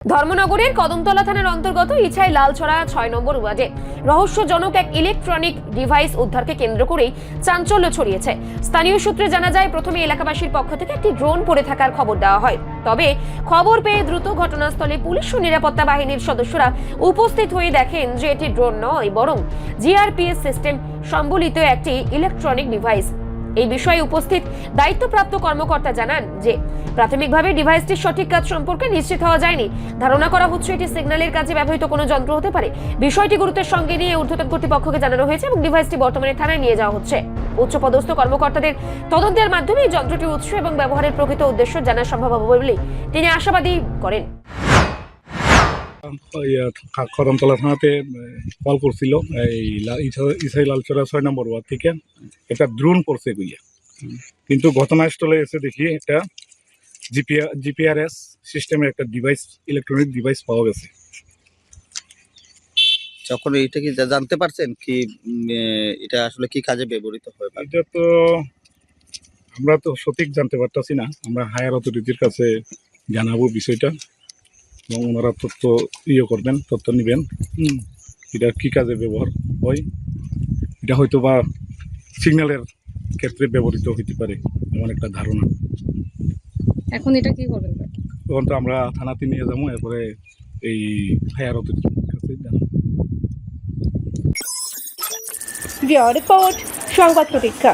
ধর্মনগরের কদমতলা থানার অন্তর্গত ইছাই লালছড়া ৬ নম্বর ওয়ার্ডে রহস্যজনক এক ইলেকট্রনিক ডিভাইস উদ্ধারকে কেন্দ্র করেই চাঞ্চল্য ছড়িয়েছে। স্থানীয় সূত্রে জানা যায়, প্রথমে এলাকাবাসীর পক্ষ থেকে একটি ড্রোন পড়ে থাকার খবর দেওয়া হয়। তবে খবর পেয়ে দ্রুত ঘটনাস্থলে পুলিশ ও নিরাপত্তা বাহিনীর সদস্যরা উপস্থিত হয়ে দেখেন যে এটি ড্রোন নয়, বরং জিআরপিএস সিস্টেম সম্বলিত একটি ইলেকট্রনিক ডিভাইস। এই বিষয়ে উপস্থিত দায়িত্বপ্রাপ্ত কর্মকর্তা জানান যে প্রাথমিকভাবে ডিভাইসটির সঠিক কাজ সম্পর্কে নিশ্চিত হওয়া যায়নি। ধারণা করা হচ্ছে এটি সিগন্যালের কাজে ব্যবহৃত কোনো যন্ত্র হতে পারে। বিষয়টি গুরুত্বের সঙ্গে নিয়ে ঊর্ধ্বতন কর্তৃপক্ষকে জানানো হয়েছে এবং ডিভাইসটি বর্তমানে থানায় নিয়ে যাওয়া হচ্ছে। উচ্চপদস্থ কর্মকর্তাদের তদন্তের মাধ্যমে এই যন্ত্রটির উৎস এবং ব্যবহারের প্রকৃত উদ্দেশ্য জানা সম্ভব হবে বলে তিনি আশাবাদী করেন। কদমতলা থানাতে কল করছিল এই ইছাই লালছড়া ৬ নম্বর ওয়ার্ড থেকে একটা ড্রোন পড়ছে গুইয়া, কিন্তু ঘটনাস্থলে এসে দেখি একটা জিপিআরএস সিস্টেমের একটা ডিভাইস, ইলেকট্রনিক ডিভাইস পাওয়া গেছে। যখন এটা কি জানতে পারছেন কি এটা আসলে কি কাজে ব্যবহৃত হয়? এটা তো আমরা তো সঠিক জানতে পারতাছি না, আমরা হায়ার অথরিটির কাছে জানাবো বিষয়টা এবং ওনারা তথ্য করবেন, তথ্য নেবেন এটা কি কাজে ব্যবহার হয়। এটা হয়তো বা সিগন্যালের ক্ষেত্রে ব্যবহৃত হতে পারে এমন একটা ধারণা। এখন এটা কি করবেন? তখন তো আমরা থানাতে নিয়ে যাবো, এরপরে এই হায়ার অথরিটির কাছে জানাবো। রিপোর্ট সংবাদ প্রতীক্ষা।